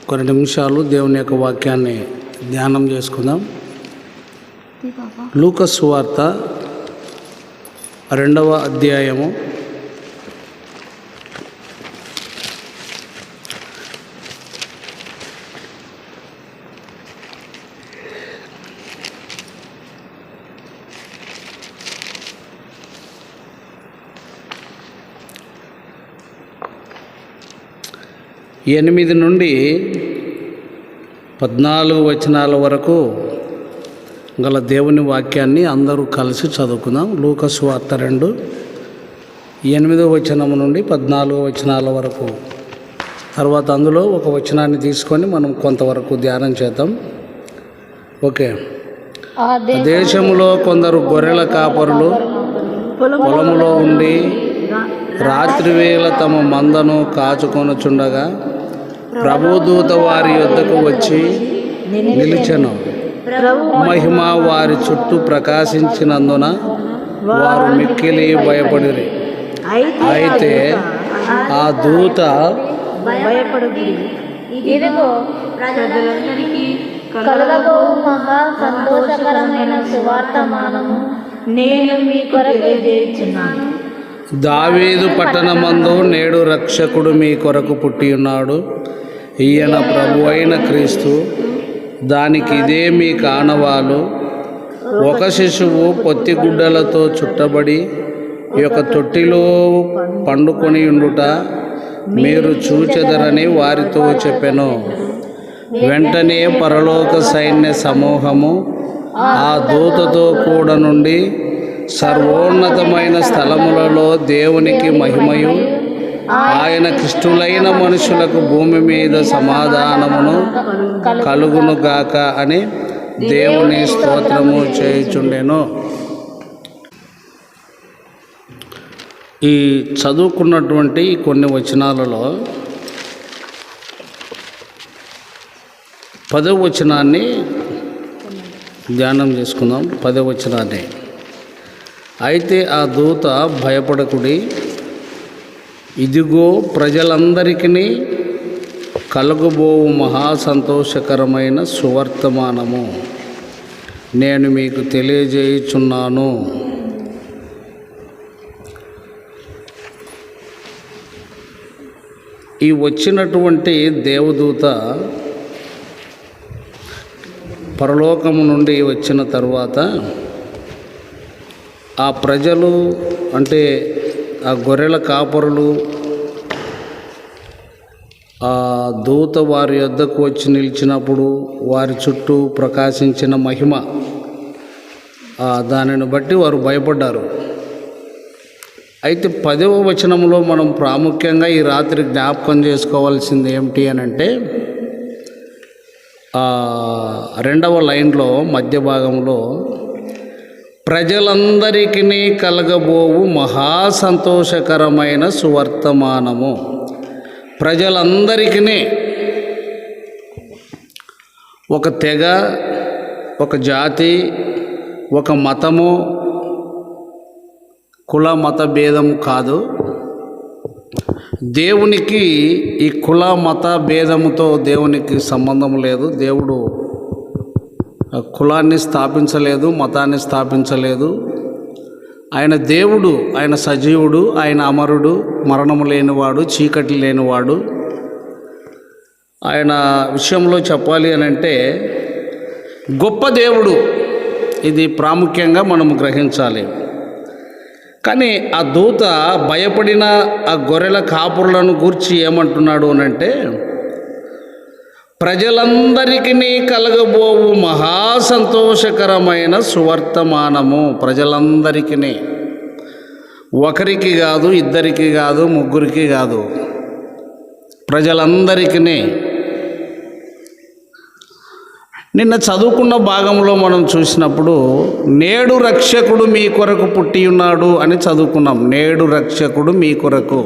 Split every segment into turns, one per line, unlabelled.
కొన్ని నిమిషాలు దేవుని యొక్క వాక్యాన్ని ధ్యానం చేసుకుందాం. లూకా సువార్త 2వ అధ్యాయము 8 నుండి 14 వచనాల వరకు గల దేవుని వాక్యాన్ని అందరూ కలిసి చదువుకుందాం. లూకా సువార్త 2 8వ వచనం నుండి 14 వచనాల వరకు. తర్వాత అందులో ఒక వచనాన్ని తీసుకొని మనం కొంతవరకు ధ్యానం చేద్దాం. ఓకే. దేశంలో కొందరు గొర్రెల కాపరులు పొలములో ఉండి రాత్రివేళ తమ మందను కాచుకొనుచుండగా ప్రభుదూత వారి యొద్దకు వచ్చి నిలిచెను. మహిమ వారి చుట్టూ ప్రకాశించినందున వారు మిక్కిలి భయపడిరి. అయితే ఆ దూత
ఇదిగో ప్రజలందరికీ కలుగబోవు మహా సంతోషకరమైన సువార్తమానము నేను మీ కొరకు తెలియజేయుచున్నాను.
దావీదు పట్టణమందు నేడు రక్షకుడు మీ కొరకు పుట్టి ఉన్నాడు. ఈయన ప్రభు అయిన క్రీస్తు. దానికి ఇదే మీ కానవాలు. ఒక శిశువు పొత్తిగుడ్డలతో చుట్టబడి ఈ యొక్క తొట్టిలో పండుకొని ఉండుట మీరు చూచెదరని వారితో చెప్పెను. వెంటనే పరలోక సైన్య సమూహము ఆ దూతతో కూడా నుండి సర్వోన్నతమైన స్థలములలో దేవునికి మహిమయు ఆయనకిష్టులైన మనుషులకు భూమి మీద సమాధానమును కలుగునుగాక అని దేవుని స్తోత్రము చేయుచుండెను. ఈ చదువుకున్నటువంటి కొన్ని వచనాలలో 10వ వచనాన్ని ధ్యానం చేసుకుందాం. 10వ వచనాన్ని. అయితే ఆ దూత భయపడకుడి, ఇదిగో ప్రజలందరికీ కలుగబోవు మహా సంతోషకరమైన సువర్తమానము నేను మీకు తెలియజేయుచున్నాను. ఈ వచ్చినటువంటి దేవదూత పరలోకము నుండి వచ్చిన తర్వాత ఆ ప్రజలు అంటే ఆ గొర్రెల కాపరులు ఆ దూత వారి యొద్దకు వచ్చి నిలిచినప్పుడు వారి చుట్టూ ప్రకాశించిన మహిమ దానిని బట్టి వారు భయపడ్డారు. అయితే 10వ వచనంలో మనం ప్రాముఖ్యంగా ఈ రాత్రి జ్ఞాపకం చేసుకోవాల్సింది ఏమిటి అని అంటే 2వ లైన్లో మధ్య భాగంలో ప్రజలందరికీ కలగబోవు మహా సంతోషకరమైన సువర్తమానము. ప్రజలందరికీ, ఒక తెగ, ఒక జాతి, ఒక మతము, కుల మత భేదం కాదు. దేవునికి ఈ కుల మత భేదముతో దేవునికి సంబంధం లేదు. దేవుడు కులాన్ని స్థాపించలేదు, మతాన్ని స్థాపించలేదు. ఆయన దేవుడు, ఆయన సజీవుడు, ఆయన అమరుడు, మరణము లేనివాడు, చీకటి లేనివాడు. ఆయన విషయంలో చెప్పాలి అని అంటే గొప్ప దేవుడు. ఇది ప్రాముఖ్యంగా మనం గ్రహించాలి. కానీ ఆ దూత భయపడిన ఆ గొర్రెల కాపురులను గూర్చి ఏమంటున్నాడు అని అంటే ప్రజలందరికీ కలగబోవు మహా సంతోషకరమైన సువర్తమానము. ప్రజలందరికీ, ఒకరికి కాదు, ఇద్దరికి కాదు, ముగ్గురికి కాదు, ప్రజలందరికీ. నిన్న చదువుకున్న భాగంలో మనం చూసినప్పుడు నేడు రక్షకుడు మీ కొరకు పుట్టి ఉన్నాడు అని చదువుకున్నాం. నేడు రక్షకుడు మీ కొరకు.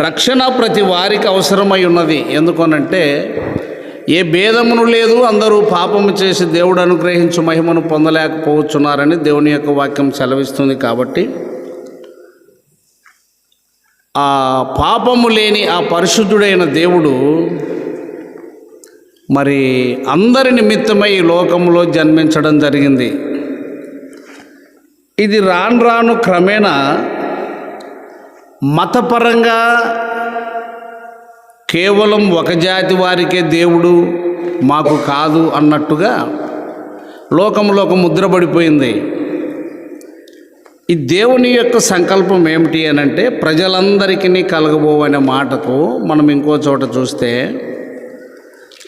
రక్షణ ప్రతి వారికి అవసరమై ఉన్నది. ఎందుకనంటే ఏ భేదమును లేదు, అందరూ పాపము చేసి దేవుడు అనుగ్రహించు మహిమను పొందలేకపోతున్నారని దేవుని యొక్క వాక్యం సెలవిస్తుంది. కాబట్టి ఆ పాపము లేని ఆ పరిశుద్ధుడైన దేవుడు మరి అందరి నిమిత్తమై ఈ లోకంలో జన్మించడం జరిగింది. ఇది రాను రాను క్రమేణా మతపరంగా కేవలం ఒక జాతి వారికే దేవుడు, మాకు కాదు అన్నట్టుగా లోకంలో ఒక ముద్ర పడిపోయింది. ఈ దేవుని యొక్క సంకల్పం ఏమిటి అని అంటే ప్రజలందరికీ కలగబోవనే మాటకు మనం ఇంకో చోట చూస్తే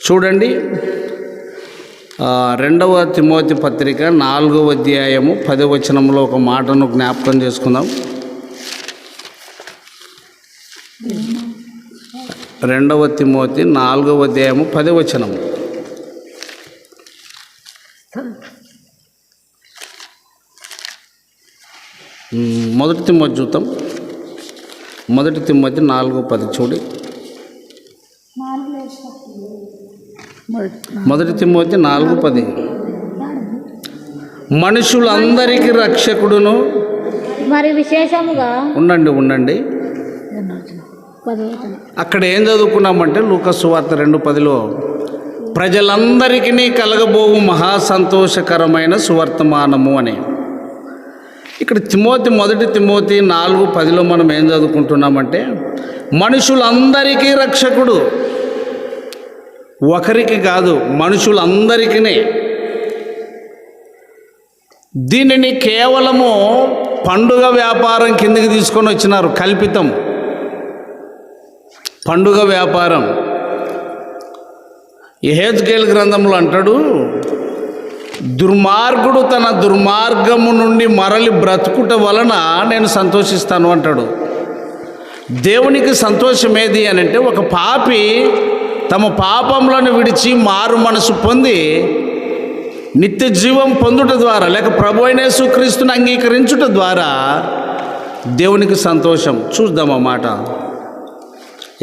చూడండి, 2వ తిమోతి పత్రిక 4వ అధ్యాయము 10వ వచనంలో ఒక మాటను జ్ఞాపకం చేసుకుందాం. 2వ తిమోతి 4వ అధ్యాయము 10వ వచనం. మొదటి తిమోతి చూద్దాం. 1 తిమోతి 4:10 చూడి. 1 తిమోతి 4:10 మనుషులందరికీ రక్షకుడును.
మరి విశేషముగా
ఉండండి అక్కడ ఏం చదువుకున్నామంటే లూకాసు సువార్త 2:10లో ప్రజలందరికీ కలగబోవు మహా సంతోషకరమైన సువర్తమానము అని. ఇక్కడ 1 తిమోతి 4:10లో మనం ఏం చదువుకుంటున్నామంటే మనుషులందరికీ రక్షకుడు, ఒకరికి కాదు మనుషులందరికీ. దీనిని కేవలము పండుగ వ్యాపారం కిందకి తీసుకొని వచ్చినారు, కల్పితం పండుగ వ్యాపారం. యెహెజ్కేలు గ్రంథంలో అంటాడు, దుర్మార్గుడు తన దుర్మార్గము నుండి మరలి బ్రతుకుట వలన నేను సంతోషిస్తాను అంటాడు. దేవునికి సంతోషం ఏది అని అంటే ఒక పాపి తమ పాపములను విడిచి మారు మనసు పొంది నిత్య జీవం పొందుట ద్వారా లేక ప్రభు అయిన యేసుక్రీస్తుని అంగీకరించుట ద్వారా దేవునికి సంతోషం. చూద్దాం ఆ మాట.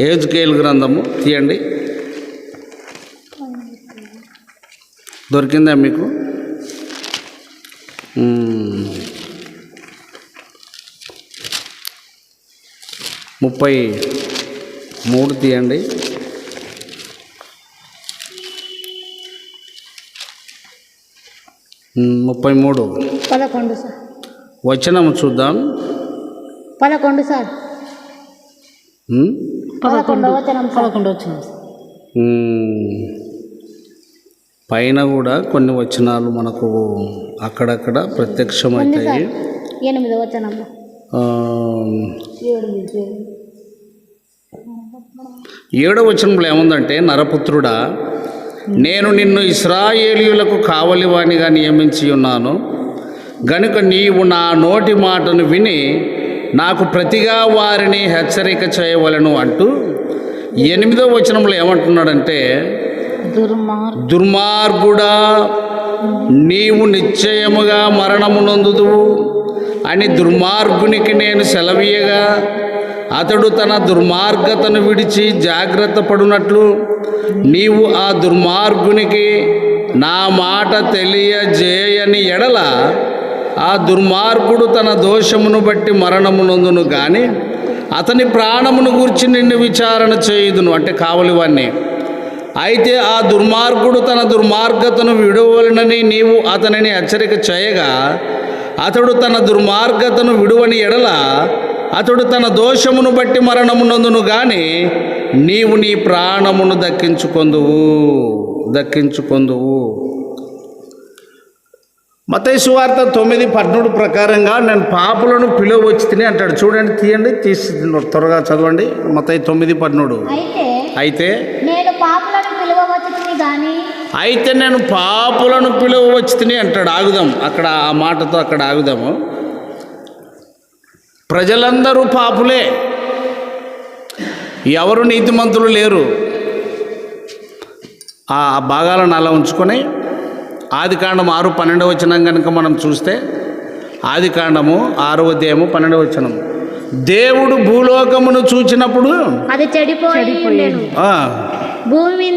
యెహెజ్కేలు గ్రంథము తీయండి. దొరికిందా మీకు? 33 తీయండి. 33
11 సార్.
వచనం చూద్దాం.
11 సార్. 11వ వచనం.
పైన కూడా కొన్ని వచనాలు మనకు అక్కడక్కడ ప్రత్యక్షమవుతాయి.
8వ వచనంలో
7వ వచనంలో ఏముందంటే నరపుత్రుడా, నేను నిన్ను ఇశ్రాయేలీయులకు కావలివానిగా నియమించి ఉన్నాను గనుక నీవు నా నోటి మాటను విని నాకు ప్రతిగా వారిని హెచ్చరిక చేయవలను అంటూ 8వ వచనంలో ఏమంటున్నాడంటే దుర్మార్గుడా నీవు నిశ్చయముగా మరణము నొందుదువు అని దుర్మార్గునికి నేను సెలవీయగా అతడు తన దుర్మార్గతను విడిచి జాగ్రత్త పడునట్లు నీవు ఆ దుర్మార్గునికి నా మాట తెలియజేయని ఎడల ఆ దుర్మార్గుడు తన దోషమును బట్టి మరణము నొందును గాని అతని ప్రాణమును గూర్చి నిన్ను విచారణ చేయుదును అంటే కావలివాన్ని. అయితే ఆ దుర్మార్గుడు తన దుర్మార్గతను విడువలనని నీవు అతనిని హెచ్చరిక చేయగా అతడు తన దుర్మార్గతను విడువని ఎడల అతడు తన దోషమును బట్టి మరణము నొందును గాని నీవు నీ ప్రాణమును దక్కించుకొందువు. మత్తయి సువార్త 9:13 ప్రకారంగా నేను పాపులను పిలువచ్చి తిని అంటాడు. చూడండి, తీయండి, తీసి త్వరగా చదవండి. మత్తయి 9:13 అయితే నేను పాపులను పిలువవచ్చి తిని అంటాడు. ఆగుదాం అక్కడ, ఆ మాటతో అక్కడ ఆగుదాము. ప్రజలందరూ పాపులే, ఎవరు నీతిమంతులు లేరు. ఆ భాగాలను అలా ఉంచుకొని ఆదికాండం 6:12 వచనం కనుక మనం చూస్తే ఆదికాండము 6వ అధ్యాయము 12వ వచనం దేవుడు భూలోకమును చూచినప్పుడు
అది చెడిపోయిండెను. భూమి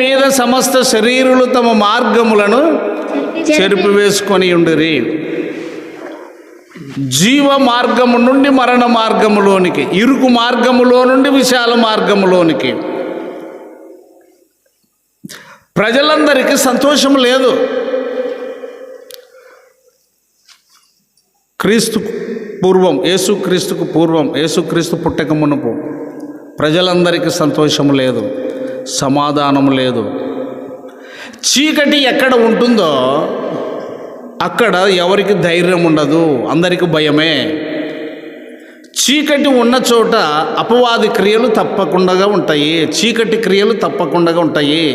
మీద సమస్త శరీరులు తమ మార్గములను చెరిపివేసుకొని ఉండిరి.
జీవ మార్గము నుండి మరణ మార్గములోనికి, ఇరుకు మార్గములో నుండి విశాల మార్గములోనికి. ప్రజలందరికీ సంతోషం లేదు. క్రీస్తు పూర్వం, యేసుక్రీస్తుకు పూర్వం, యేసుక్రీస్తు పుట్టక మునుపు ప్రజలందరికీ సంతోషం లేదు, సమాధానం లేదు. చీకటి ఎక్కడ ఉంటుందో అక్కడ ఎవరికి ధైర్యం ఉండదు, అందరికి భయమే. చీకటి ఉన్న చోట అపవాది క్రియలు తప్పకుండా ఉంటాయి, చీకటి క్రియలు తప్పకుండా ఉంటాయి.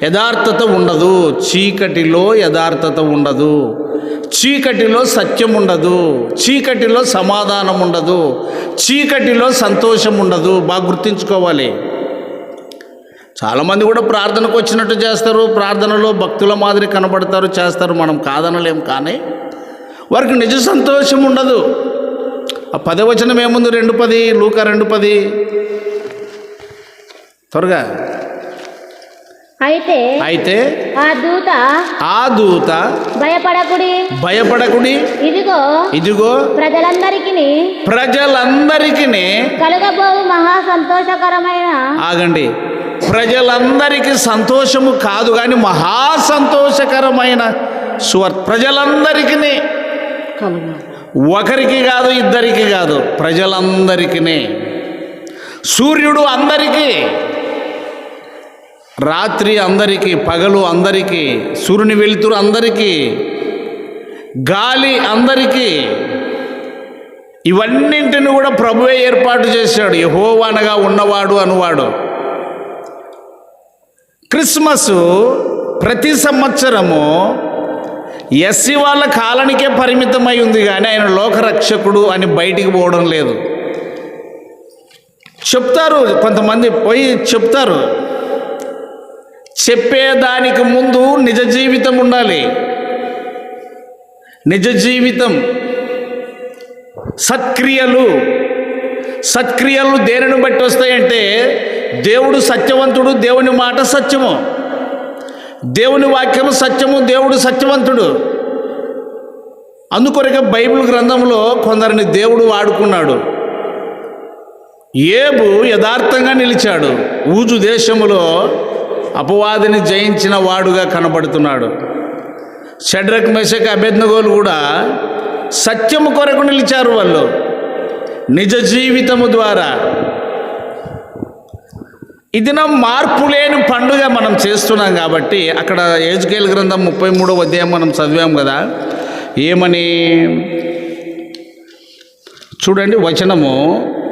యథార్థత ఉండదు, చీకటిలో యథార్థత ఉండదు, చీకటిలో సత్యం ఉండదు, చీకటిలో సమాధానం ఉండదు, చీకటిలో సంతోషం ఉండదు. బాగా గుర్తుంచుకోవాలి. చాలామంది కూడా ప్రార్థనకు వచ్చినట్టు చేస్తారు, ప్రార్థనలో భక్తుల మాదిరి కనబడతారు, చేస్తారు, మనం కాదనలేం. కానీ వారికి నిజ సంతోషం ఉండదు. ఆ 10వ వచనం ఏముంది? 2:10, లూకా 2:10 త్వరగా. అయితే ఆ దూత భయపడకుడి, ఇదిగో ప్రజలందరికీ
కలుగబోవు మహా సంతోషకరమైన.
ఆగండి, ప్రజలందరికీ సంతోషము కాదు కానీ మహా సంతోషకరమైన ప్రజలందరికీ, ఒకరికి కాదు, ఇద్దరికి కాదు, ప్రజలందరికీ. సూర్యుడు అందరికీ, రాత్రి అందరికీ, పగలు అందరికీ, సూర్యుని వెలుతురు అందరికీ, గాలి అందరికీ, ఇవన్నింటిని కూడా ప్రభువే ఏర్పాటు చేశాడు. యెహోవా అనగా ఉన్నవాడు అనువాడు. క్రిస్మస్ ప్రతి సంవత్సరము ఎస్సీ వాళ్ళ కాలానికే పరిమితమై ఉంది కానీ ఆయన లోకరక్షకుడు అని బయటికి పోవడం లేదు. చెప్తారు కొంతమంది, పోయి చెప్తారు. చెప్పేదానికి ముందు నిజ జీవితం ఉండాలి. నిజ జీవితం, సత్క్రియలు దేనిని బట్టి వస్తాయంటే, దేవుడు సత్యవంతుడు, దేవుని మాట సత్యము, దేవుని వాక్యము సత్యము, దేవుడు సత్యవంతుడు. అందుకొరకే బైబిల్ గ్రంథంలో కొందరిని దేవుడు వాడుకున్నాడు. యోబు యథార్థంగా నిలిచాడు, ఊజు దేశములో అపవాదిని జయించిన వాడుగా కనబడుతున్నాడు. షడ్రక్, మెషక్, అబేద్నెగోలు కూడా సత్యము కొరకు నిలిచారు. వాళ్ళు నిజ జీవితము ద్వారా. ఇది మార్పు లేని పండుగ మనం చేస్తున్నాం కాబట్టి, అక్కడ యెహెజ్కేలు గ్రంథం 33వ అధ్యాయం మనం చదివాం కదా. ఏమని చూడండి, వచనము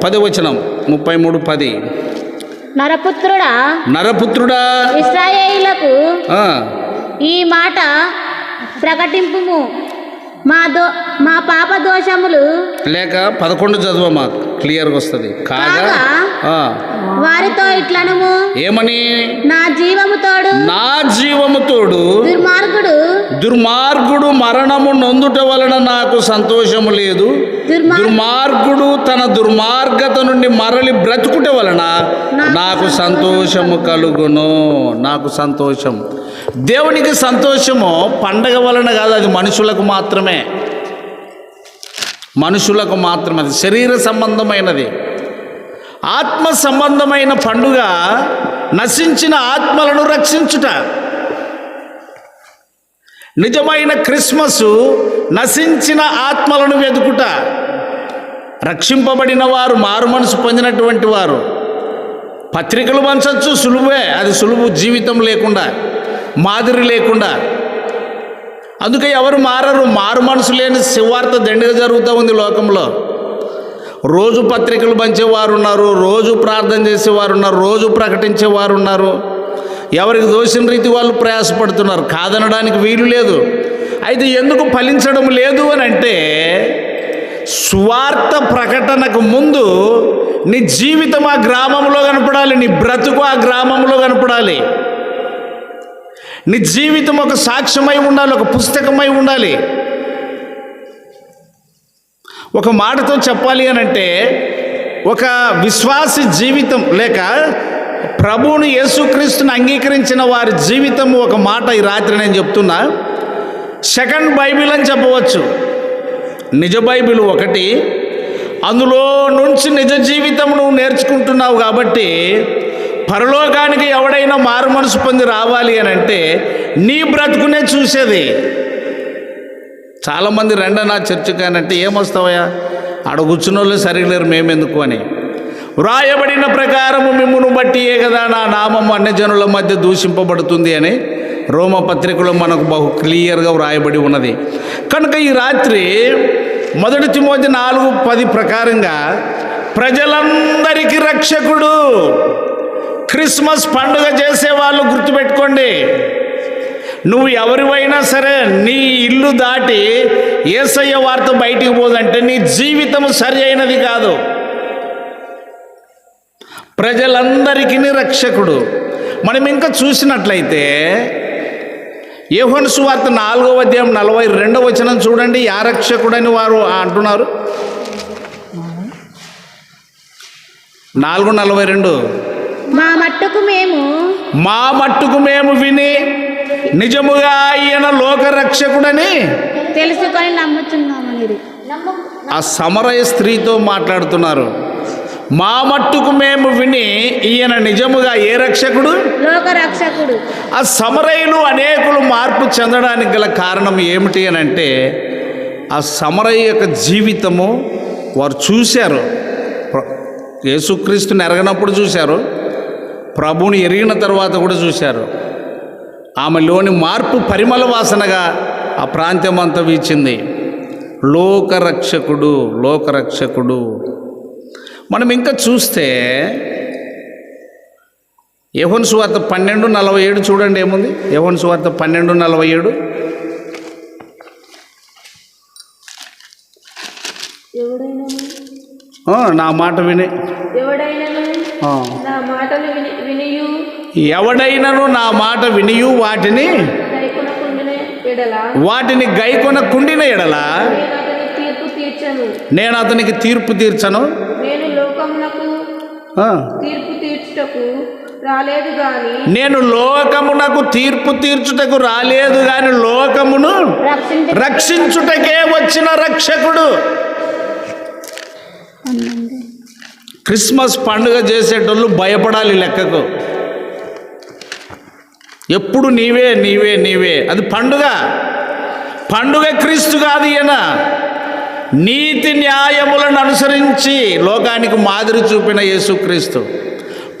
10వ వచనం 33:10. నరపుత్రుడా
ఇశ్రాయేలులకు ఈ మాట ప్రకటింపుము, మా పాప దోషములు. లేక
11 చదువమా, క్లియర్గా వస్తుంది. కాగా
వారితో ఇట్లనుము,
ఏమని?
నా జీవము తోడు
దుర్మార్గుడు మరణము నొందుట వలన నాకు సంతోషము లేదు. దుర్మార్గుడు తన దుర్మార్గత నుండి మరలి బ్రతుకుట వలన నాకు సంతోషము కలుగును. నాకు సంతోషం. దేవునికి సంతోషము పండగ వలన కాదు, అది మనుషులకు మాత్రమే. అది శరీర సంబంధమైనది. ఆత్మ సంబంధమైన పండుగ నశించిన ఆత్మలను రక్షించుట. నిజమైన క్రిస్మస్ నశించిన ఆత్మలను వెతుకుట. రక్షింపబడిన వారు, మారు మనసు పొందినటువంటి వారు పత్రికలు పంచవచ్చు, సులువే. అది సులువు, జీవితం లేకుండా, మాదిరి లేకుండా. అందుకే ఎవరు మారరు. మారు మనసు లేని సువార్త దండిగా జరుగుతూ ఉంది లోకంలో. రోజు పత్రికలు పంచేవారు ఉన్నారు, రోజు ప్రార్థన చేసేవారు ఉన్నారు, రోజు ప్రకటించేవారు ఉన్నారు. ఎవరికి దోషిన రీతి వాళ్ళు ప్రయాసపడుతున్నారు, కాదనడానికి వీలు లేదు. అయితే ఎందుకు ఫలించడం లేదు అని అంటే, సువార్త ప్రకటనకు ముందు నీ జీవితం ఆ గ్రామంలో కనపడాలి, నీ బ్రతుకు ఆ గ్రామంలో కనపడాలి, నీ జీవితం ఒక సాక్ష్యమై ఉండాలి, ఒక పుస్తకమై ఉండాలి. ఒక మాటతో చెప్పాలి అని అంటే, ఒక విశ్వాసి జీవితం లేక ప్రభువుని యేసుక్రీస్తుని అంగీకరించిన వారి జీవితం ఒక మాట ఈ రాత్రి నేను చెప్తున్నా, సెకండ్ బైబిల్ అని చెప్పవచ్చు. నిజ బైబిల్ ఒకటి, అందులో నుంచి నిజ జీవితం నువ్వు నేర్చుకుంటున్నావు కాబట్టి పరలోకానికి ఎవడైనా మారు మనసు పొంది రావాలి అని అంటే నీ బ్రతుకునే చూసేది. చాలామంది రెండ నా చర్చి కానంటే ఏమొస్తావయ్యా, ఆడ కూర్చున్న వాళ్ళు సరిలేరు మేమెందుకు అని. వ్రాయబడిన ప్రకారము మిమ్మును బట్టియే కదా నా నామం అన్యజనుల మధ్య దూషింపబడుతుంది అని రోమ పత్రికలో మనకు బహు క్లియర్గా వ్రాయబడి ఉన్నది. కనుక ఈ రాత్రి 1 తిమోతి 4:10 ప్రకారంగా ప్రజలందరికీ రక్షకుడు. క్రిస్మస్ పండుగ చేసేవాళ్ళు గుర్తుపెట్టుకోండి, నువ్వు ఎవరివైనా సరే నీ ఇల్లు దాటి యేసయ్య వార్త బయటికి పోదంటే నీ జీవితం సరి అయినది కాదు. ప్రజలందరికీ రక్షకుడు. మనం ఇంకా చూసినట్లయితే యోహాను సువార్త 4వ అధ్యాయం 42వ వచనం చూడండి. యా రక్షకుడని వారు అంటున్నారు. 4:42
మా
మట్టుకు మేము విని నిజముగా ఈయన లోక రక్షకుడని
తెలుసుకొని నమ్ముచున్నామని
ఆ సమరయ స్త్రీతో మాట్లాడుతున్నారు. మా మట్టుకు మేము విని ఈయన నిజముగా ఏ రక్షకుడు?
లోక రక్షకుడు.
ఆ సమరయులు అనేకులు మార్పు చెందడానికి గల కారణం ఏమిటి అని అంటే ఆ సమరయ యొక్క జీవితము వారు చూశారు. యేసుక్రీస్తుని ఎరగనప్పుడు చూశారు, ప్రభువుని ఎరిగిన తర్వాత కూడా చూశారు. ఆమెలోని మార్పు పరిమళ వాసనగా ఆ ప్రాంతం అంతా వీచింది. లోకరక్షకుడు, లోకరక్షకుడు. మనం ఇంకా చూస్తే యోహాను సువార్త 12:47 చూడండి ఏముంది. యోహాను సువార్త 12:47 నా మాట విని ఎవడైనను నా మాట వినియు వాటిని గైకొనకుండిన ఎడల నేను అతనికి తీర్పు తీర్చను. నేను లోకమునకు తీర్పు తీర్చుటకు రాలేదు గాని లోకమును రక్షించుటకే వచ్చిన రక్షకుడు. క్రిస్మస్ పండుగ చేసేటోళ్ళు భయపడాలి లెక్కకు. ఎప్పుడు నీవే నీవే నీవే. అది పండుగ. పండుగ క్రీస్తు కాదు. ఈయన నీతి న్యాయములను అనుసరించి లోకానికి మాదిరి చూపిన యేసుక్రీస్తు,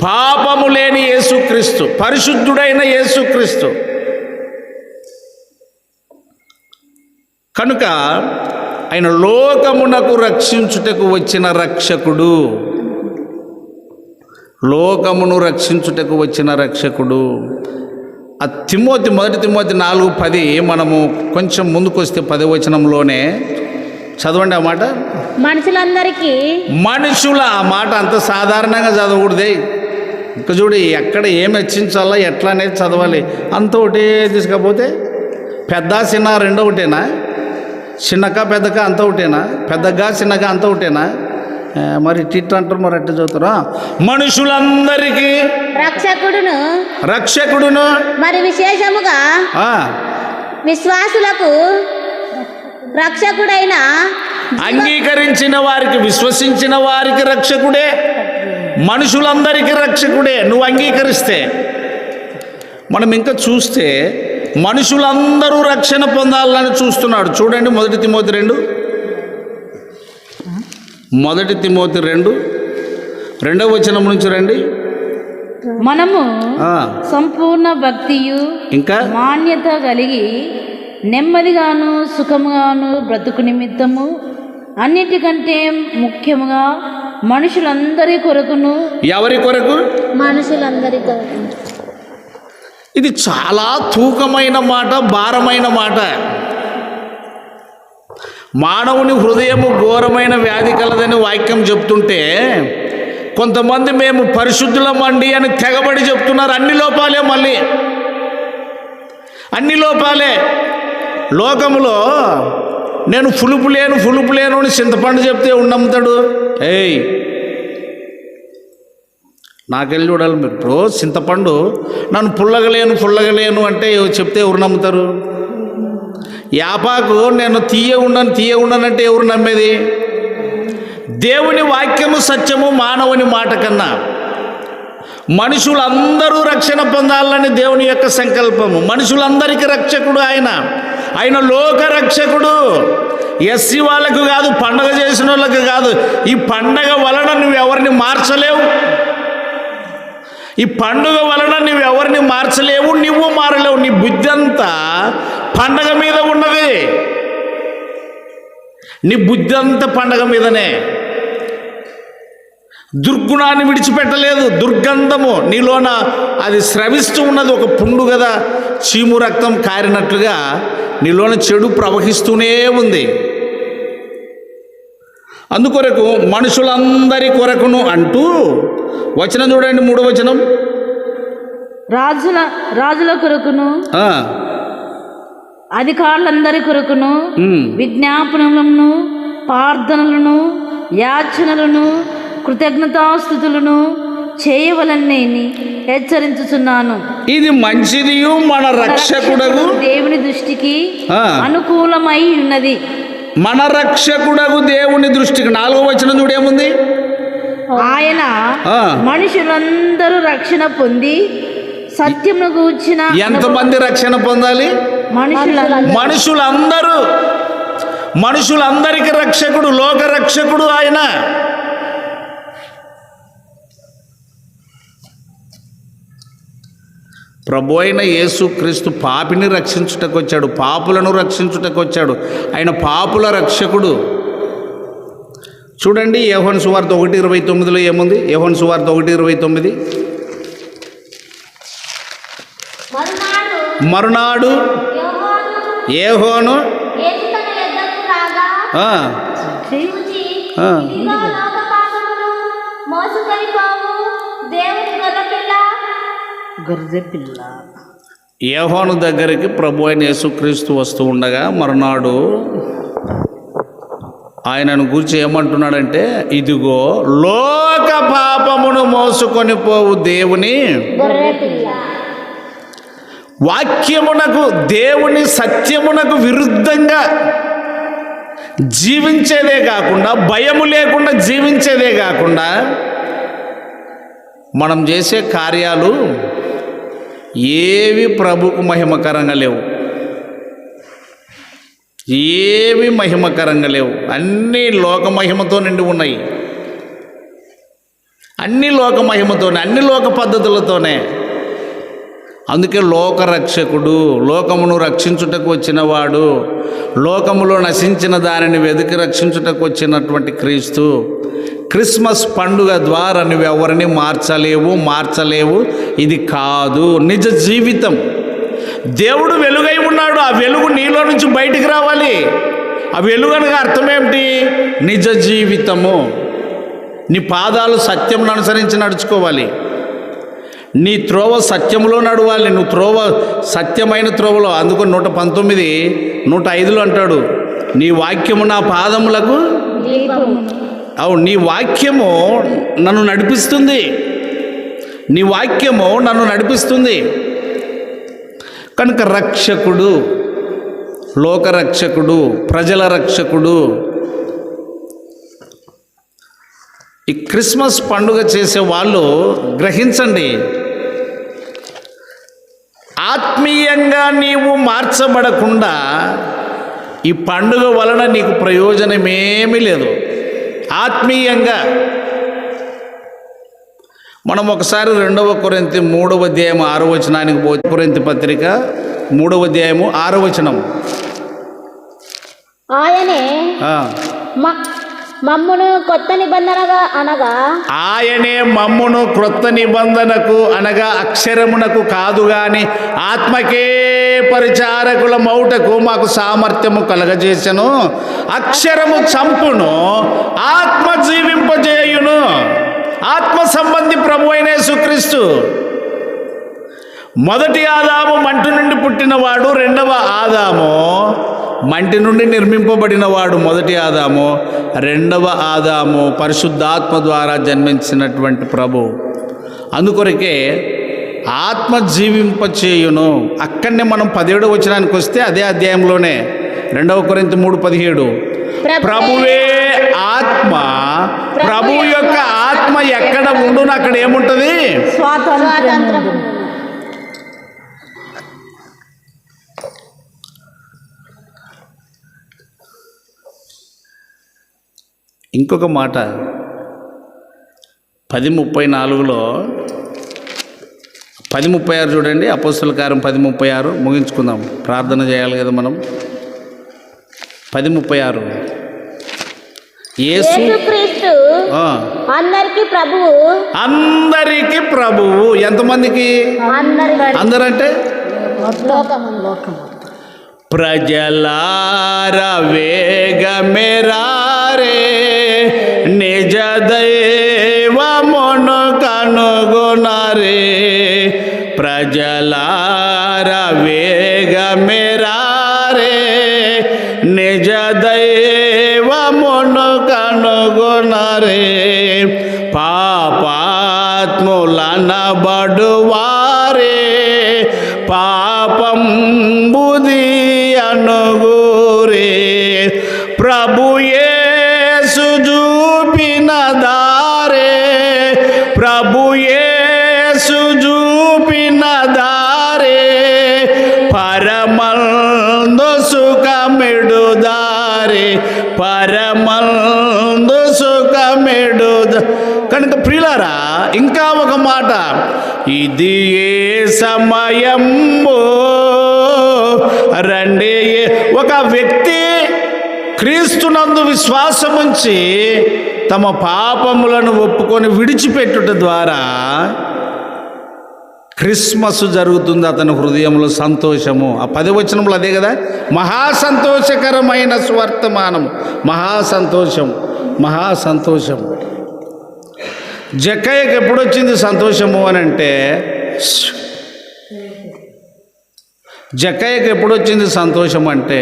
పాపము లేని యేసుక్రీస్తు, పరిశుద్ధుడైన యేసుక్రీస్తు. కనుక ఆయన లోకమునకు రక్షించుటకు వచ్చిన రక్షకుడు. లోకమును రక్షించుటకు వచ్చిన రక్షకుడు. ఆ తిమోతి 1 తిమోతి 4:10 మనము కొంచెం ముందుకు వస్తే 10వ వచనంలోనే చదవండి ఆ మాట. మనుషుల ఆ మాట అంత సాధారణంగా చదవకూడదే. ఇంకా చూడు, ఎక్కడ ఏమి హెచ్చించాలా ఎట్లా అనేది చదవాలి. అంత ఒకటే తీసుకపోతే పెద్ద చిన్న రెండో ఒకటేనా? చిన్నక పెద్దక అంత ఒకటేనా? పెద్దగా చిన్నగా అంత ఒకటేనా? మరి టిట్ అంటారు, మరి అట్ట చదువుతారా? మనుషులందరికీ రక్షకుడును
మరి విశేషముగా విశ్వాసులకు రక్షకుడైన,
అంగీకరించిన వారికి, విశ్వసించిన వారికి రక్షకుడే. మనుషులందరికీ రక్షకుడే నువ్వు అంగీకరిస్తే. మనం ఇంకా చూస్తే మనుషులందరూ రక్షణ పొందాలని చూస్తున్నాడు. చూడండి 1 తిమోతి 2 2వ వచనం నుంచి రండి.
మనము సంపూర్ణ భక్తియు ఇంకా మాన్యత కలిగి నెమ్మదిగాను సుఖముగాను బ్రతుకు నిమిత్తము అన్నిటికంటే ముఖ్యముగా మనుషులందరి కొరకును.
ఎవరి కొరకు?
మనుషులందరి కొరకు.
ఇది చాలా తూకమైన మాట, భారమైన మాట. మానవుని హృదయము ఘోరమైన వ్యాధి కలదని వాక్యం చెప్తుంటే కొంతమంది మేము పరిశుద్ధులమండి అని తెగబడి చెప్తున్నారు. అన్ని లోపాలే, మళ్ళీ అన్ని లోపాలే. లోకములో నేను పులుపు లేను అని చింతపండు చెప్తే ఉండమ్ముతాడు. ఏయ్, నాకెళ్ళి చూడాలి మీరు. ఇప్పుడు చింతపండు నన్ను పుల్లగలేను అంటే చెప్తే ఎవరు నమ్ముతారు? యాపాకు నేను తీయగుండనంటే ఎవరు నమ్మేది? దేవుని వాక్యము సత్యము మానవుని మాట కన్నా మనుషులందరూ రక్షణ పొందాలని దేవుని యొక్క సంకల్పము. మనుషులందరికీ రక్షకుడు ఆయన లోక రక్షకుడు. ఎస్సీ వాళ్ళకు కాదు, పండగ చేసిన వాళ్ళకు కాదు. ఈ పండగ వలన నువ్వు ఎవరిని మార్చలేవు. ఈ పండుగ వలన నువ్వు ఎవరిని మార్చలేవు, నువ్వు మారలేవు. నీ బుద్ధి అంతా పండగ మీద ఉన్నది. నీ బుద్ధి అంతా పండగ మీదనే. దుర్గుణాన్ని విడిచిపెట్టలేదు. దుర్గంధము నీలోన అది స్రవిస్తూ ఉన్నది. ఒక పుండు కదా, చీము రక్తం కారినట్లుగా నీలోన చెడు ప్రవహిస్తూనే ఉంది. అందుకొరకు మనుషులందరి కొరకును అంటూ వచనం చూడండి, 3వ వచనం.
రాజుల కొరకును అధికారులందరి కొరకును విజ్ఞాపనలను, ప్రార్థనలను, యాచనలను, కృతజ్ఞతాస్తుతులను చేయవలనని హెచ్చరించుచున్నాను.
ఇది మంచిదియు మన రక్షకుడగు
దేవుని దృష్టికి అనుకూలమై ఉన్నది.
మన రక్షకుడగు దేవుని దృష్టికి. 4వ వచనం చూడేముంది?
ఆయన మనుషులందరూ రక్షణ పొంది సత్యమును గూర్చిన.
ఎంతమంది రక్షణ పొందాలి? మనుషులందరికి రక్షకుడు, లోక రక్షకుడు ఆయన. ప్రభు అయిన యేసుక్రీస్తు పాపిని రక్షించుటకు వచ్చాడు, పాపులను రక్షించుటకు వచ్చాడు. ఆయన పాపుల రక్షకుడు. చూడండి, యోహాను సువార్త 1:29లో ఏముంది? యోహాను సువార్త 1:29. మరునాడు యోహాను యోహాను దగ్గరికి ప్రభు అయిన యేసుక్రీస్తు వస్తూ ఉండగా మరునాడు ఆయనను గురించి ఏమంటున్నాడంటే, ఇదిగో లోక పాపమును మోసుకొని పోవు దేవుని వాక్యమునకు, దేవుని సత్యమునకు విరుద్ధంగా జీవించేదే కాకుండా, భయము లేకుండా జీవించేదే కాకుండా, మనం చేసే కార్యాలు ఏవి ప్రభుకు మహిమకరంగా లేవు. ఏవి మహిమకరంగా లేవు. అన్నీ లోక మహిమతో నిండి ఉన్నాయి. అన్ని లోక మహిమతోనే, అన్ని లోక పద్ధతులతోనే. అందుకే లోకరక్షకుడు, లోకమును రక్షించుటకు వచ్చినవాడు, లోకములో నశించిన దానిని వెతికి రక్షించుటకు వచ్చినటువంటి క్రీస్తు. క్రిస్మస్ పండుగ ద్వారా నువ్వు ఎవరిని మార్చలేవు. ఇది కాదు నిజ జీవితం. దేవుడు వెలుగై ఉన్నాడు. ఆ వెలుగు నీలో నుంచి బయటికి రావాలి. ఆ వెలుగు అనగా అర్థం ఏమిటి? నిజ జీవితము. నీ పాదాలు సత్యమును అనుసరించి నడుచుకోవాలి. నీ త్రోవ సత్యములో నడవాలి. నువ్వు త్రోవ సత్యమైన త్రోవలో. అందుకు 119, 105లో అంటాడు, నీ వాక్యము నా పాదములకు. అవును, నీ వాక్యము నన్ను నడిపిస్తుంది. నీ వాక్యము నన్ను నడిపిస్తుంది. కనుక రక్షకుడు, లోకరక్షకుడు, ప్రజల రక్షకుడు. ఈ క్రిస్మస్ పండుగ చేసే వాళ్ళు గ్రహించండి, ఆత్మీయంగా నీవు మార్చబడకుండా ఈ పండుగ వలన నీకు ప్రయోజనమేమీ లేదు. ఆత్మీయంగా మనం ఒకసారి 2వ కొరింథీ 3వ అధ్యాయం 6వ వచనానికి పోతే, కొరింథీ పత్రిక 3వ అధ్యాయము 6వ వచనం.
ఆయనే మమ్మును కొత్త నిబంధనగా అనగా,
ఆయనే మమ్మును క్రొత్త నిబంధనకు అనగా అక్షరమునకు కాదు గాని ఆత్మకే పరిచారకుల మౌటకు మాకు సామర్థ్యము కలగజేసెను. అక్షరము చంపును, ఆత్మ జీవింపజేయును. ఆత్మ సంబంధి ప్రభు అయిన యేసుక్రీస్తు. మొదటి ఆదాము మంటి నుండి పుట్టినవాడు, 2వ ఆదాము మంటి నుండి నిర్మింపబడినవాడు. మొదటి ఆదాము, 2వ ఆదాము పరిశుద్ధాత్మ ద్వారా జన్మించినటువంటి ప్రభు. అందుకొరకే ఆత్మ జీవింపచేయును. అక్కడనే మనం 17వ వచనానికి వస్తే అదే అధ్యాయంలోనే 2 కొరింథీ 3:17 ప్రభువే ఆత్మ, ప్రభు యొక్క ఆత్మ ఎక్కడ ఉండును అక్కడ ఏముంటుంది?
స్వాతంత్రం.
ఇంకొక మాట 10:34లో 10:36 చూడండి. అపోస్తలుల కార్యం 10:36 ముగించుకుందాం, ప్రార్థన చేయాలి కదా మనం. 10:36
యేసుక్రీస్తు అందరికి ప్రభువు.
అందరికి ప్రభువు. ఎంతమందికి? అందరంటే ప్రజలార వేగమెరారే నిజ దైవమును కనుగొనరే. ప్రజలార వేగమెరారే నిజ దైవమును కనుగొనరే. పాపాత్ములనబడువారే పాపం బుద్ధి అనుగురే. ప్రభు యేసు చూపిన దారే, ప్రభు యేసు చూపిన దారే పరమందు సుఖమిడు దారే, పరమందు సుఖమిడు. కనుక ప్రియులారా, ఇంకా ఒక మాట, ఇది ఏ సమయము రండి. ఒక వ్యక్తి క్రీస్తునందు విశ్వాసముంచి తమ పాపములను ఒప్పుకొని విడిచిపెట్టుట ద్వారా క్రిస్మస్ జరుగుతుంది అతని హృదయంలో. సంతోషము. ఆ 10వ వచనంలో అదే కదా, మహాసంతోషకరమైన స్వర్తమానం. మహాసంతోషం, మహాసంతోషం. జక్కయ్యకి ఎప్పుడొచ్చింది సంతోషము అని అంటే, జక్కయ్యకి ఎప్పుడొచ్చింది సంతోషం అంటే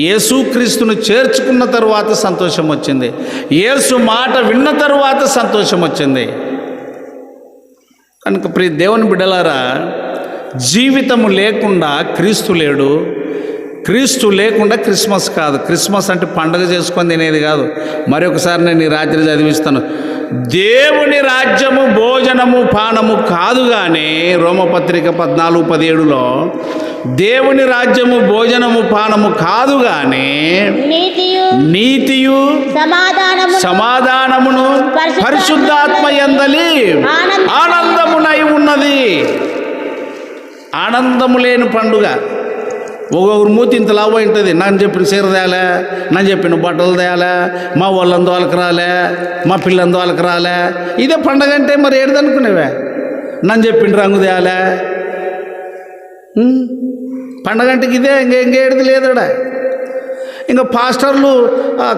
యేసుక్రీస్తును చేర్చుకున్న తరువాత సంతోషం వచ్చింది. యేసు మాట విన్న తరువాత సంతోషం వచ్చింది. కనుక ప్రియ దేవుని బిడ్డలారా, జీవితము లేకుండా క్రీస్తు లేడు, క్రీస్తు లేకుండా క్రిస్మస్ కాదు. క్రిస్మస్ అంటే పండగ చేసుకొని తినేది కాదు. మరొకసారి నేను ఈ రాత్రి చదివిస్తాను. దేవుని రాజ్యము భోజనము పానము కాదు. కానీ రోమపత్రిక 14:17లో దేవుని రాజ్యము భోజనము పానము కాదు కానీ నీతియు సమాధానమును పరిశుద్ధాత్మ యందలి ఆనందమునై ఉన్నది. ఆనందము లేని పండుగ. ఒక్కొక్కరు మూతి ఇంత లాభం ఉంటుంది. నన్ను చెప్పిన చీర తేలే, నన్ను చెప్పిన బట్టలు తేలే, మా వాళ్ళందు వాళ్ళకి రాలే, మా పిల్లందు వాళ్ళకి రాలే. ఇదే పండగ అంటే మరి ఏడుదనుకునేవే? నన్ను చెప్పిన రంగు తేలే. పండగ అంటే ఇదే, ఇంకేడిది లేదడ. ఇంకా పాస్టర్లు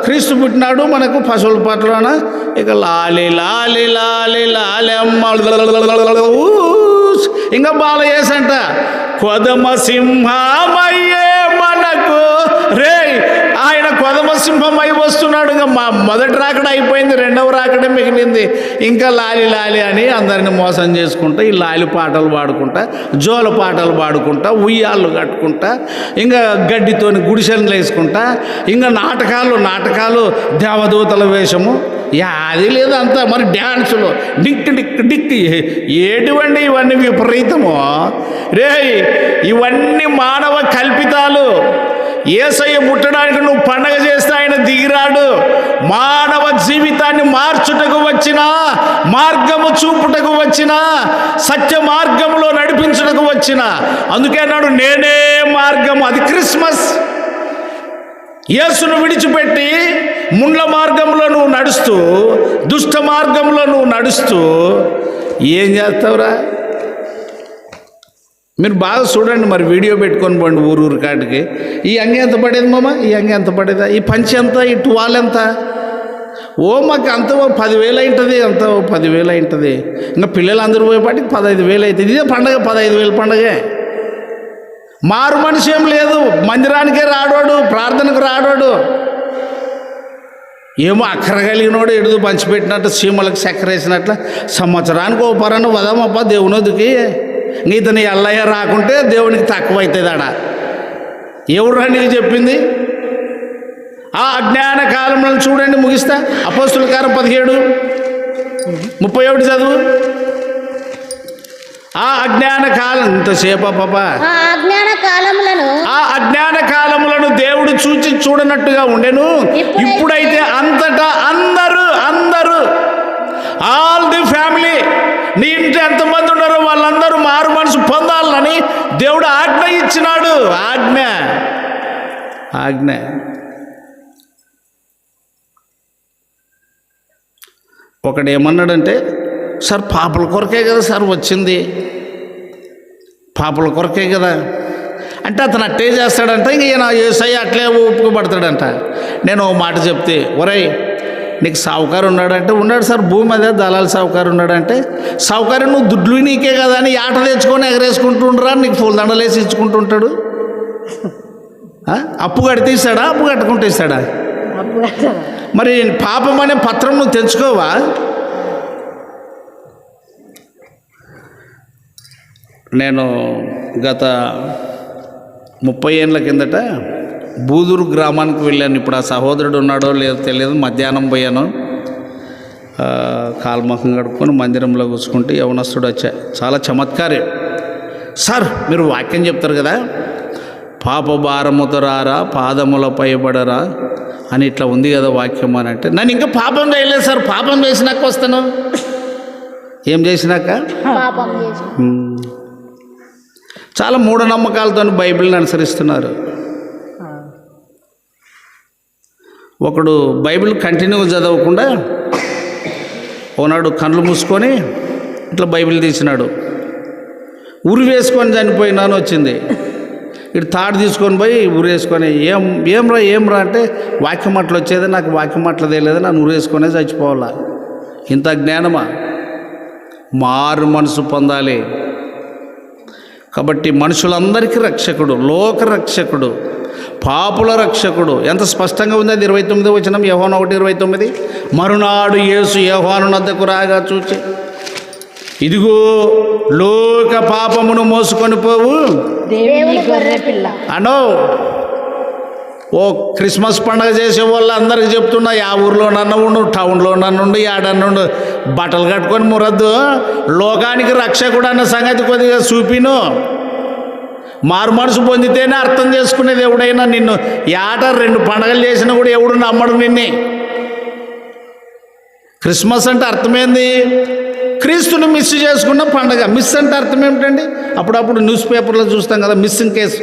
క్రీస్తు పుట్టినాడు మనకు పశువుల పాటలోన ఇక లాలి లాలి లాలి లాలి అమ్మ ఇంకా బాల వేసంట కొదమ సింహమయ్యే మనకు రే. ఆయన కొదమ సింహమై వస్తున్నాడు. ఇంకా మా మొదటి రాకడ అయిపోయింది, రెండవ రాకడే మిగిలింది. ఇంకా లాలి లాలి అని అందరిని మోసం చేసుకుంటా, ఈ లాలి పాటలు పాడుకుంటా, జోల పాటలు పాడుకుంటా, ఉయ్యాళ్ళు కట్టుకుంటా, ఇంకా గడ్డితోని గుడిసెలు వేసుకుంటా, ఇంకా నాటకాలు దేవదూతల వేషము అది లేదు అంతా. మరి డ్యాన్సులు డిక్ డిక్ డిక్ ఏటువంటి ఇవన్నీ విపరీతము రే. ఇవన్నీ మానవ కల్పితాలు. యేసయ్య పుట్టడానికి నువ్వు పండగ చేస్తే ఆయన దిగిరాడు. మానవ జీవితాన్ని మార్చుటకు వచ్చిన, మార్గము చూపుటకు వచ్చిన, సత్య మార్గములో నడిపించుటకు వచ్చిన. అందుకే అన్నాడు నేనే మార్గము. అది క్రిస్మస్. యేసును విడిచిపెట్టి ముండ్ల మార్గంలో నువ్వు నడుస్తూ, దుష్ట మార్గంలో నువ్వు నడుస్తూ ఏం చేస్తావురా? మీరు బాగా చూడండి. మరి వీడియో పెట్టుకొని పోండి ఊరు కాటికి. ఈ అంగి ఎంత పడేది మామ? ఈ అంగి ఎంత పడేదా? ఈ పంచి ఎంత? ఈ టువాల్ ఎంత? ఓ మాకు అంత 10,000 అయింటుంది, అంత 10,000 అయింటుంది. ఇంకా పిల్లలు అందరూ పోయేపాటికి 15,000 అవుతుంది. ఇదే పండగ, 15,000 పండగే. మారు మనిషి ఏం లేదు. మందిరానికే రాడోడు, ప్రార్థనకు రాడోడు. ఏమో అక్కర కలిగినోడు ఎడుదు పంచిపెట్టినట్టు, సీమలకు చక్కెర వేసినట్ల సంవత్సరానికి ఓ పరను వదమప్ప దేవునొద్దుకి. ఇతని అల్లయ్య రాకుంటే దేవునికి తక్కువ అవుతుంది ఆడ. ఎవరు నీకు చెప్పింది? ఆ అజ్ఞాన కాలంలో చూడండి, ముగిస్తా. అపోస్తుల కార్యం 17:31 చదువు. ఆ అజ్ఞాన కాలం ఇంతసేపా పాపా?
ఆ అజ్ఞాన కాలములను
ఆ అజ్ఞాన కాలములను దేవుడు చూచి చూడనట్టుగా ఉండెను. ఇప్పుడైతే అంతటా అందరూ ఆల్ ది ఫ్యామిలీ, నీ ఇంటి ఎంతమంది ఉన్నారో వాళ్ళందరూ మారు మనసు పొందాలని దేవుడు ఆజ్ఞ ఇచ్చినాడు. ఆజ్ఞ ఒకడు ఏమన్నాడంటే, సార్ పాపల కొరకే కదా సార్ వచ్చింది, పాపల కొరకే కదా అంటే అతను అట్టే చేస్తాడంట. ఇంక ఈయన యేసయ్య అట్లే ఒప్పుకోబడతాడంట. నేను ఓ మాట చెప్తే, ఒరేయ్ నీకు సావుకారు ఉన్నాడంటే, ఉన్నాడు సార్ భూమి అదే దళాలు సావుకారు ఉన్నాడంటే, సావుకారు నువ్వు దుడ్లు నీకే కదా అని ఆట తెచ్చుకొని ఎగరేసుకుంటుండ్రా, నీకు పూలదండలు వేసి ఇచ్చుకుంటుంటాడు. అప్పు కడితే ఇస్తాడా, అప్పు కట్టుకుంటే ఇస్తాడా? మరి పాపం అనే పత్రం నువ్వు తెచ్చుకోవా? నేను గత 30 ఏళ్ళ కిందట బూదూరు గ్రామానికి వెళ్ళాను. ఇప్పుడు ఆ సహోదరుడు ఉన్నాడో లేదో తెలియదు. మధ్యాహ్నం పోయాను, కాల్మఖం కడుక్కొని మందిరంలో కూర్చుకుంటే యవనస్తుడు వచ్చా. చాలా చమత్కారే. సార్ మీరు వాక్యం చెప్తారు కదా, పాప భారముతో రారా పాదములపై పడరా అని ఇట్లా ఉంది కదా వాక్యం అని అంటే, నన్ను ఇంకా పాపం చేయలేదు సార్, పాపం చేసినాక వస్తాను. ఏం చేసినాక?
పాపం చేసి
చాలా మూఢనమ్మకాలతో బైబిల్ని అనుసరిస్తున్నారు. ఒకడు బైబిల్ కంటిన్యూ చదవకుండా ఒకనాడు కళ్ళు మూసుకొని ఇట్లా బైబిల్ తీసినాడు. ఉరి వేసుకొని చనిపోయినాను వచ్చింది. ఇటు తాడు తీసుకొని పోయి ఉరి వేసుకొని ఏమ్రా అంటే, వాక్యం అట్లా వచ్చేది, నాకు వాక్యం అట్లా తెలియదు, నన్ను ఉరి వేసుకొనే చచ్చిపోవాలా. ఇంత జ్ఞానమా? మారు మనసు పొందాలి. కాబట్టి మనుషులందరికీ రక్షకుడు, లోక రక్షకుడు, పాపుల రక్షకుడు. ఎంత స్పష్టంగా ఉంది అది 29వ వచనం, యోహాను 1:29. మరునాడు యేసు యోహాను వద్దకు రాగా చూచి, ఇదిగో లోక పాపమును మోసుకొని పోవు
దేవుని గొర్రె పిల్ల
అనో. ఓ క్రిస్మస్ పండుగ చేసే వాళ్ళు అందరికి చెప్తున్నా, ఆ ఊర్లో నన్ను ఉండు, టౌన్లో నన్ను ఉండు, ఆడన్నుండు, బట్టలు కట్టుకొని మురద్దు, లోకానికి రక్షకుడు అన్న సంగతి కొద్దిగా చూపిను. మారు మనసు పొందితేనే అర్థం చేసుకునేది. ఎవడైనా నిన్ను ఏట 2 పండుగలు చేసినా కూడా ఎవడు నమ్మడు నిన్నే. క్రిస్మస్ అంటే అర్థమైంది, క్రీస్తుని మిస్ చేసుకున్న పండుగ. మిస్ అంటే అర్థం ఏమిటండి? అప్పుడప్పుడు న్యూస్ పేపర్లో చూస్తాం కదా, మిస్సింగ్ కేసు.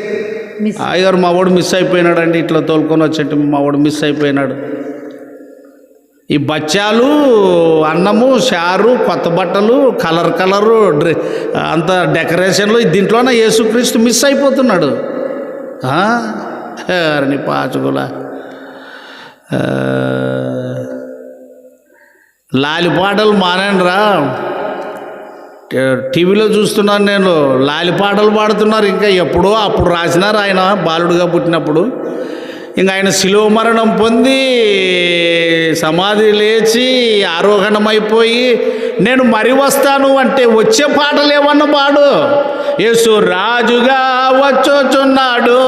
అయ్యారు మా వాడు మిస్ అయిపోయినాడు అండి, ఇట్లా తోలుకొని వచ్చేట్టు మా వాడు మిస్ అయిపోయినాడు. ఈ బచ్చాలు, అన్నము, చారు, కొత్త బట్టలు, కలరు అంత డెకరేషన్లు, దీంట్లోనే యేసుక్రీస్తు మిస్ అయిపోతున్నాడు. నీ పాచుకుల లాలి పాటలు మానేనరా. టీవీలో చూస్తున్నాను నేను, లాలి పాటలు పాడుతున్నారు. ఇంకా ఎప్పుడో అప్పుడు రాసినారు ఆయన బాలుడుగా పుట్టినప్పుడు. ఇంకా ఆయన శిలువ మరణం పొంది సమాధి లేచి ఆరోహణమైపోయి నేను మరి వస్తాను అంటే వచ్చే పాటలు ఏమన్నా పాడు. యేసు రాజుగా వచ్చుచున్నాడు,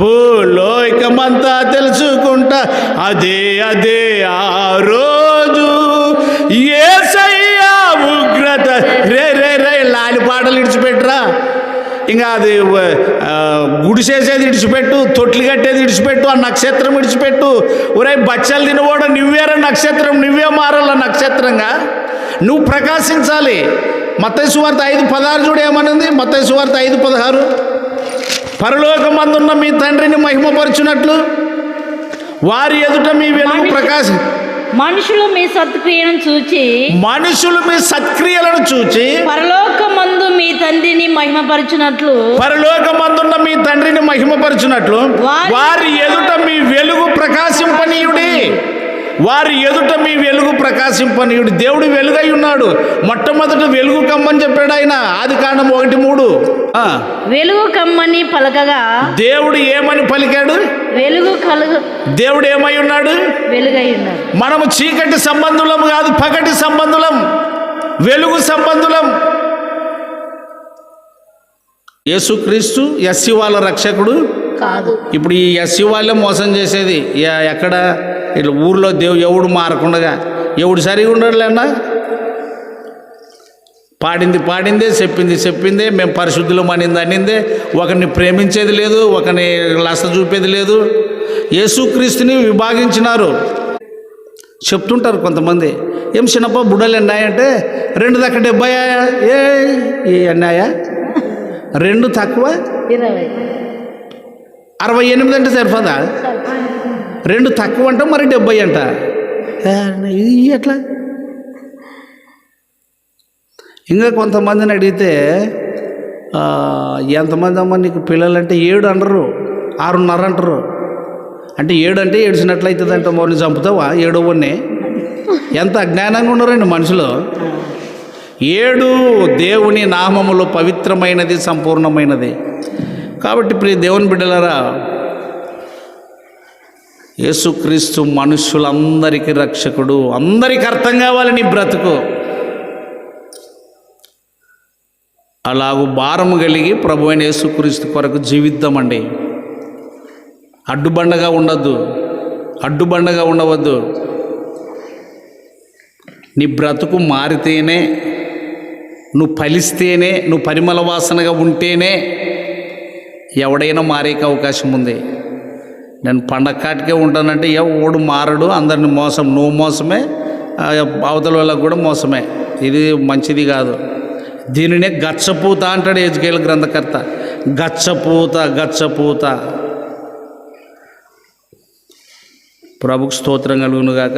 భూలోకమంతా తెలుసుకుంటా, అదే ఆ రోజు యేసయ్యా ఉగ్రత. రే లాలి పాటలు ఇడిచిపెట్టరా. ఇంకా అది గుడిసేసేది ఇడిచిపెట్టు, తొట్లు కట్టేది ఇడిచిపెట్టు, ఆ నక్షత్రం ఇడిచిపెట్టు. ఒరే బచ్చలు తినవాడు, నువ్వేరా నక్షత్రం, నువ్వే మారాల నక్షత్రంగా. నువ్వు ప్రకాశించాలి. మత్తయి సువార్త 5:16 చూడు ఏమనుంది. మత్తయి సువార్త 5:16, పరలోకమందున్న మీ తండ్రిని మహిమపరచునట్లు వారి ఎదుట మీ వెలుగు ప్రకాశం.
మనుషులు మీ సత్క్రియలను చూచి పరలోకమందు మీ తండ్రిని మహిమపరచునట్లు
వారి ఎదుట మీ వెలుగు ప్రకాశింపనీయుడి. దేవుడు వెలుగై ఉన్నాడు. మొట్టమొదట వెలుగు కమ్మని చెప్పాడు ఆయన, ఆదికాండం 1:3.
వెలుగు కమ్మని పలకగా
దేవుడు ఏమని పలికాడు?
వెలుగు కలుగు.
దేవుడు ఏమై ఉన్నాడు?
వెలుగై ఉన్నాడు.
మనము చీకటి సంబంధులం కాదు, పగటి సంబంధులం, వెలుగు సంబంధులం. యేసుక్రీస్తు ఎస్సీ వాళ్ళ రక్షకుడు
కాదు.
ఇప్పుడు ఈ ఎస్సీ వాళ్ళే మోసం చేసేది. ఎక్కడ ఇట్లా ఊర్లో ఎవడు మారకుండగా ఎవడు సరిగా ఉండడులేనా? పాడింది పాడిందే, చెప్పింది చెప్పిందే, మేము పరిశుద్ధులు అనింది అనిందే, ఒకరిని ప్రేమించేది లేదు, ఒకరిని లస చూపేది లేదు. యేసుక్రీస్తుని విభాగించినారు. చెప్తుంటారు కొంతమంది, ఏం చిన్నప్ప బుడ్డలు ఎన్నాయంటే 2 దక్క 70 ఏ అన్నాయా? 2 తక్కువ
20.
68 అంటే సరిపోదా? 2 తక్కువ అంట, మరి 70 అంట. ఇది ఎట్లా? ఇంకా కొంతమందిని అడిగితే ఎంతమంది అమ్మ నీకు పిల్లలంటే 7 అనరు, 6.5 అంటారు. అంటే 7 అంటే ఏడ్చినట్లయితుంది అంట. మోని చంపుతావా 7వ? ఎంత అజ్ఞానంగా ఉన్నారండి మనుషులు. 7 దేవుని నామములో పవిత్రమైనది, సంపూర్ణమైనది. కాబట్టి ప్రియ దేవుని బిడ్డలారా, యేసుక్రీస్తు మనుషులందరికీ రక్షకుడు. అందరికీ అర్థం కావాలి నీ బ్రతుకు. అలాగూ భారము కలిగి ప్రభువైన యేసుక్రీస్తు కొరకు జీవిద్దామండి. అడ్డుబండగా ఉండద్దు, అడ్డుబండగా ఉండవద్దు. నీ బ్రతుకు మారితేనే, నువ్వు ఫలిస్తేనే, నువ్వు పరిమళ వాసనగా ఉంటేనే ఎవడైనా మారేకి అవకాశం ఉంది. నేను పండగ కాటికే ఉంటానంటే ఎవడు మారడు, అందరిని మోసం, నువ్వు మోసమే, అవతల వాళ్ళకు కూడా మోసమే. ఇది మంచిది కాదు. దీనినే గచ్చపూత అంటాడు ఎజ్కేలు గ్రంథకర్త. గచ్చపూత, గచ్చపూత. ప్రభుకు స్తోత్రం కలుగును గాక.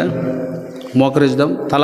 మోకరిద్దాం. తల